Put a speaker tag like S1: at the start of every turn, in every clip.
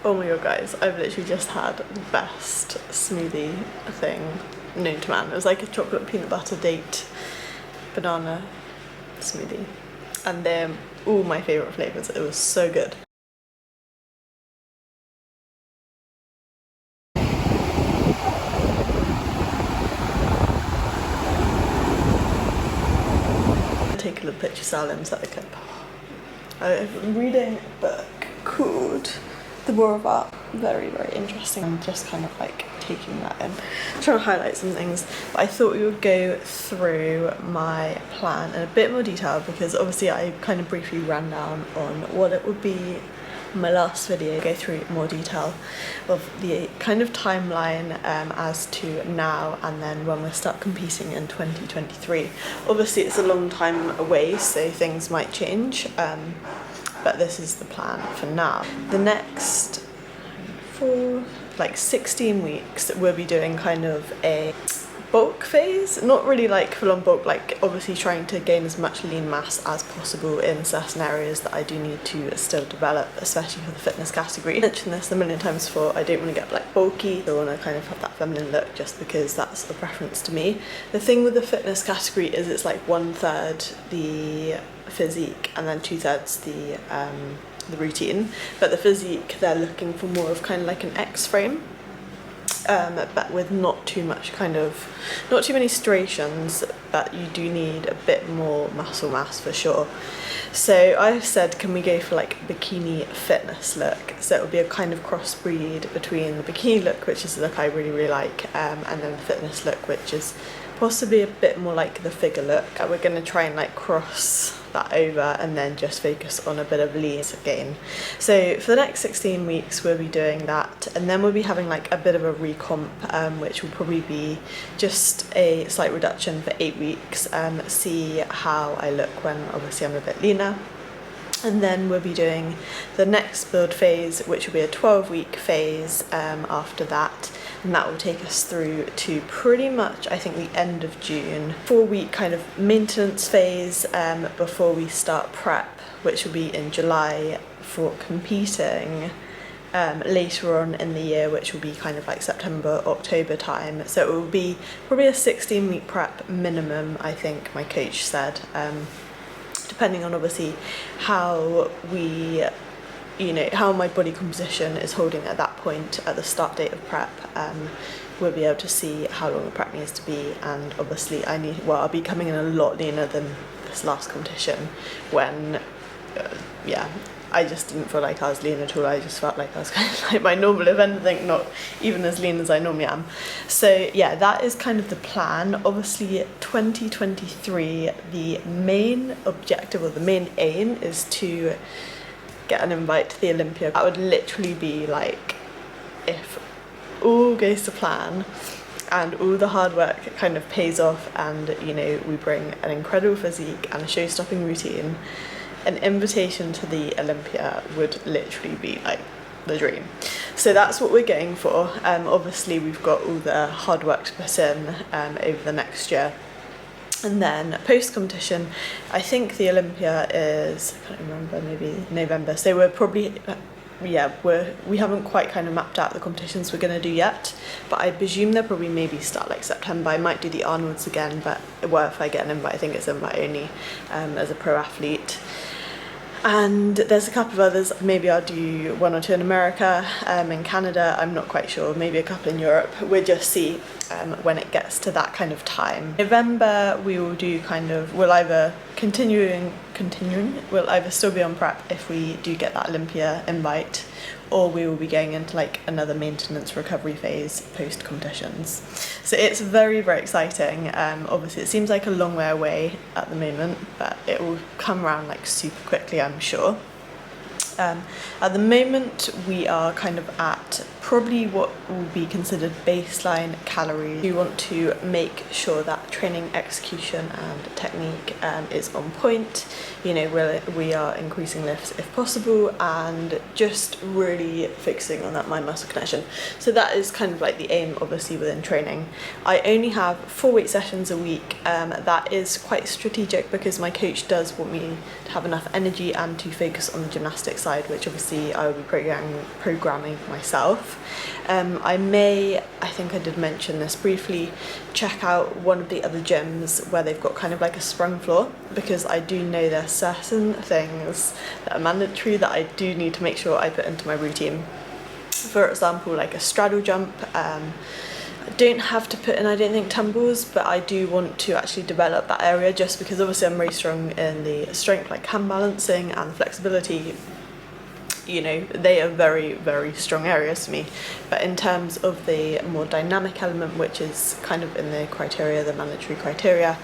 S1: Oh my god guys, I've literally just had the best smoothie thing known to man. It was like a chocolate peanut butter date banana smoothie, and they're all my favourite flavours. It was so good. Take a little picture so I'll insert the clip. I'm reading a book called The War of Art. Very, very interesting. I'm just kind of like taking that in. I'm trying to highlight some things, but I thought we would go through my plan in a bit more detail because obviously I kind of briefly ran down on what it would be in my last video, go through more detail of the kind of timeline as to now and then when we'll start competing in 2023. Obviously it's a long time away, so things might change, but this is the plan for now. The next 16 weeks we'll be doing kind of a bulk phase, not really like full-on bulk, like obviously trying to gain as much lean mass as possible in certain areas that I do need to still develop, especially for the fitness category. I mentioned this a million times before, I don't want to get like bulky, I want to kind of have that feminine look just because that's the preference to me. The thing with the fitness category is it's like 1/3 the physique and then 2/3 the routine, but the physique they're looking for more of kind of like an X frame, but with not too many striations, but you do need a bit more muscle mass for sure. So I said, can we go for like bikini fitness look? So it would be a kind of crossbreed between the bikini look, which is the look I really, really like, and then the fitness look, which is possibly a bit more like the figure look. We're going to try and like cross that over and then just focus on a bit of lean gain. So for the next 16 weeks we'll be doing that, and then we'll be having like a bit of a recomp, which will probably be just a slight reduction for 8 weeks, see how I look when obviously I'm a bit leaner. And then we'll be doing the next build phase, which will be a 12-week phase after that, and that will take us through to pretty much I think the end of June. 4-week kind of maintenance phase before we start prep, which will be in July for competing later on in the year, which will be kind of like September, October time. So it will be probably a 16-week prep minimum, I think my coach said, depending on obviously how we, how my body composition is holding at that point at the start date of prep. We'll be able to see how long the prep needs to be, and obviously I'll be coming in a lot leaner than this last competition when I just didn't feel like I was lean at all. I just felt like I was kind of like my normal, if anything, not even as lean as I normally am. So yeah, that is kind of the plan. Obviously 2023, the main objective or the main aim is to get an invite to the Olympia. That would literally be like, if all goes to plan and all the hard work kind of pays off, and we bring an incredible physique and a show-stopping routine, an invitation to the Olympia would literally be like the dream. So that's what we're going for. Obviously we've got all the hard work to put in over the next year, and then post-competition I think the Olympia is, I can't remember, maybe November, so we're probably we haven't quite kind of mapped out the competitions we're going to do yet, but I presume they'll probably maybe start like September. I might do the Arnold's again, but if I get an invite, I think it's invite only as a pro athlete. And there's a couple of others, maybe I'll do 1 or 2 in America, in Canada, I'm not quite sure, maybe a couple in Europe. We'll just see when it gets to that kind of time. November we will do we'll either we'll either still be on prep if we do get that Olympia invite, or we will be going into like another maintenance recovery phase post competitions. So it's very, very exciting. Obviously it seems like a long way away at the moment, but it will come around like super quickly, I'm sure. At the moment we are kind of at probably what will be considered baseline calories. You want to make sure that training execution and technique is on point. You know, we are increasing lifts if possible, and just really focusing on that mind muscle connection. So that is kind of like the aim, obviously, within training. I only have 4 weight sessions a week. That is quite strategic because my coach does want me to have enough energy and to focus on the gymnastics side, which obviously I will be programming myself. I think I did mention this briefly, check out one of the other gyms where they've got kind of like a sprung floor, because I do know there are certain things that are mandatory that I do need to make sure I put into my routine. For example, like a straddle jump. I don't have to put in, I don't think, tumbles, but I do want to actually develop that area, just because obviously I'm very strong in the strength, like hand balancing and flexibility. You know, they are very, very strong areas for me. But in terms of the more dynamic element, which is kind of in the criteria, the mandatory criteria,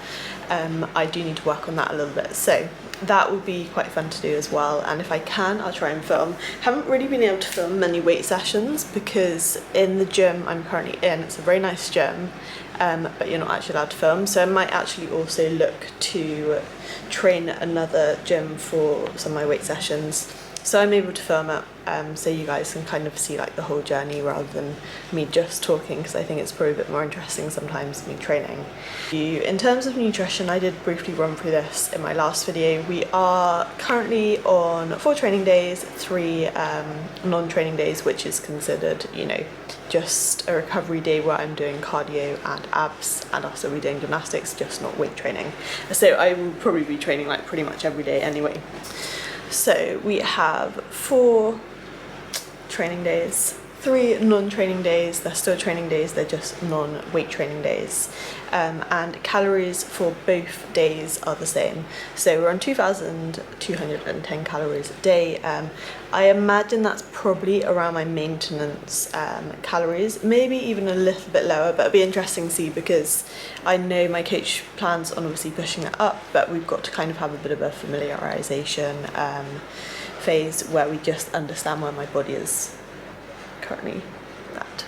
S1: I do need to work on that a little bit. So that will be quite fun to do as well. And if I can, I'll try and film. Haven't really been able to film many weight sessions because in the gym I'm currently in, it's a very nice gym, but you're not actually allowed to film. So I might actually also look to train another gym for some of my weight sessions, so I'm able to film it, so you guys can kind of see like the whole journey rather than me just talking, because I think it's probably a bit more interesting sometimes me training. In terms of nutrition, I did briefly run through this in my last video. We are currently on 4 training days, 3 non-training days, which is considered, you know, just a recovery day where I'm doing cardio and abs, and also we're doing gymnastics, just not weight training. So I will probably be training like pretty much every day anyway. So we have 4 training days, 3 non-training days. They're still training days, they're just non-weight training days. And calories for both days are the same. So we're on 2,210 calories a day. I imagine that's probably around my maintenance calories, maybe even a little bit lower, but it'll be interesting to see, because I know my coach plans on obviously pushing it up, but we've got to kind of have a bit of a familiarization phase where we just understand where my body is currently at.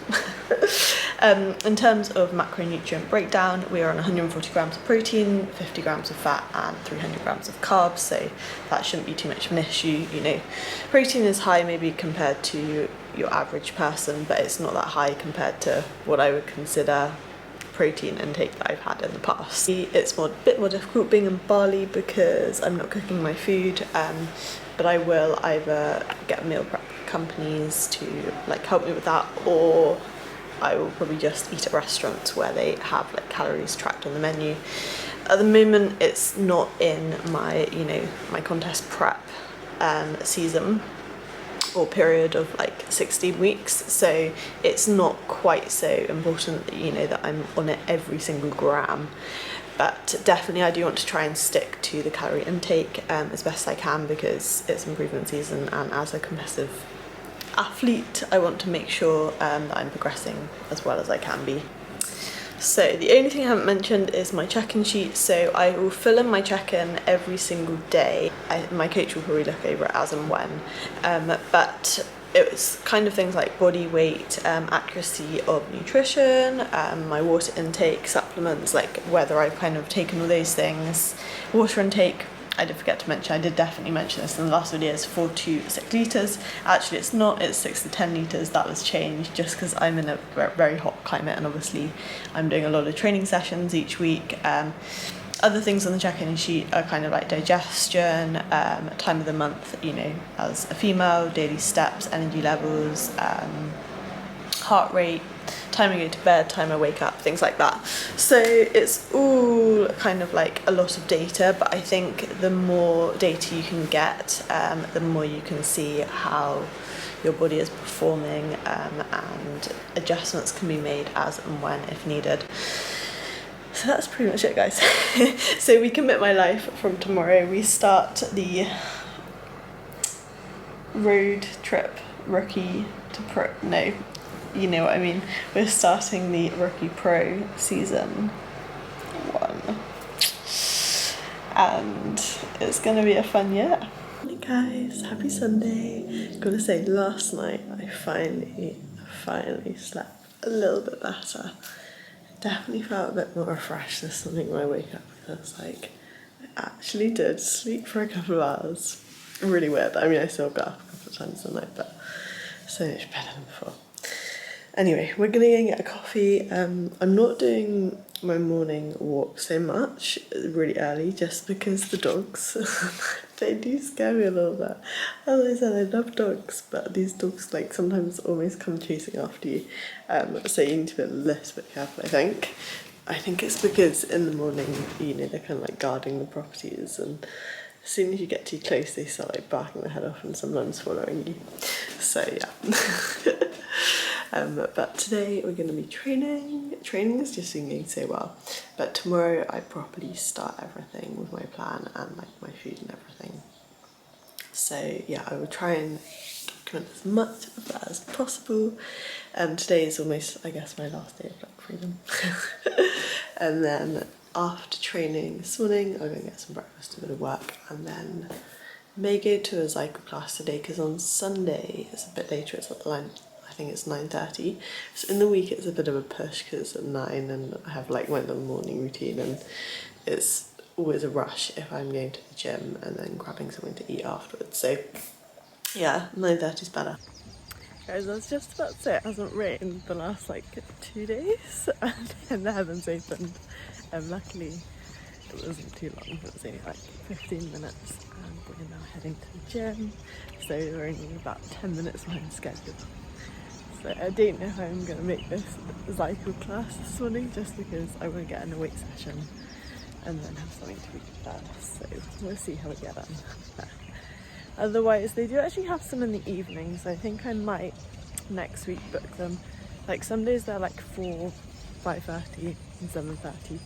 S1: In terms of macronutrient breakdown, we are on 140 grams of protein, 50 grams of fat and 300 grams of carbs, so that shouldn't be too much of an issue. You know, protein is high maybe compared to your average person, but it's not that high compared to what I would consider protein intake that I've had in the past. It's a bit more difficult being in Bali because I'm not cooking my food, but I will either get meal prep companies to like help me with that, or I will probably just eat at restaurants where they have like calories tracked on the menu. At the moment it's not in my, you know, my contest prep season or period of like 16 weeks, so it's not quite so important that, you know, that I'm on it every single gram. But definitely I do want to try and stick to the calorie intake as best I can, because it's improvement season, and as a competitive athlete I want to make sure that I'm progressing as well as I can be. So the only thing I haven't mentioned is my check-in sheet. So I will fill in my check-in every single day. My coach will probably look over it as and when, but it's kind of things like body weight, accuracy of nutrition, my water intake, supplements, like whether I've kind of taken all those things. Water intake, I did forget to mention, I did definitely mention this in the last video, is 4 to 6 litres. Actually it's not, it's 6 to 10 litres. That was changed just because I'm in a very hot climate, and obviously I'm doing a lot of training sessions each week. Other things on the check-in sheet are kind of like digestion, time of the month, you know, as a female, daily steps, energy levels, heart rate, time I go to bed, time I wake up, things like that. So it's all kind of like a lot of data, but I think the more data you can get, the more you can see how your body is performing, and adjustments can be made as and when if needed. So that's pretty much it, guys. So we commit my life from tomorrow. We start the road trip rookie to pro, no, you know what I mean. We're starting the rookie pro season 1. And it's gonna be a fun year. Hey guys, happy Sunday. Gotta say, last night I finally finally slept a little bit better. I definitely felt a bit more refreshed this morning when I wake up, because like I actually did sleep for a couple of hours. Really weird. I mean, I still got up a couple of times a night, but so much better than before. Anyway, we're gonna go and get a coffee. I'm not doing my morning walk so much really early, just because the dogs, they do scare me a little bit. As I said, I love dogs, but these dogs like sometimes almost come chasing after you. So you need to be a little bit careful, I think. I think it's because in the morning, you know, they're kind of like guarding the properties, and as soon as you get too close, they start like barking their head off and sometimes following you. So yeah. But today we're going to be training. Training has just been going so well, but tomorrow I properly start everything with my plan and like my food and everything. So yeah, I will try and document as much of that as possible. Today is almost, I guess, my last day of like freedom. And then after training this morning, I'm going to get some breakfast, a bit of work, and then may go to a Zycle class today, because on Sunday it's a bit later. It's at the line. I think it's 9:30. So in the week it's a bit of a push because at 9, and I have like my little morning routine, and it's always a rush if I'm going to the gym and then grabbing something to eat afterwards. So yeah, 9:30 is better. Guys, I was just about to say it hasn't rained the last like 2 days, and the heavens opened. Luckily it wasn't too long, it was only like 15 minutes, and we're now heading to the gym. So we're only about 10 minutes behind schedule. So I don't know if I'm going to make this Zycle class this morning, just because I want to get in a weight session and then have something to eat first. So we'll see how we get on. Otherwise, they do actually have some in the evening, so I think I might next week book them. Like some days they're like 4, 5:30 and 7:30.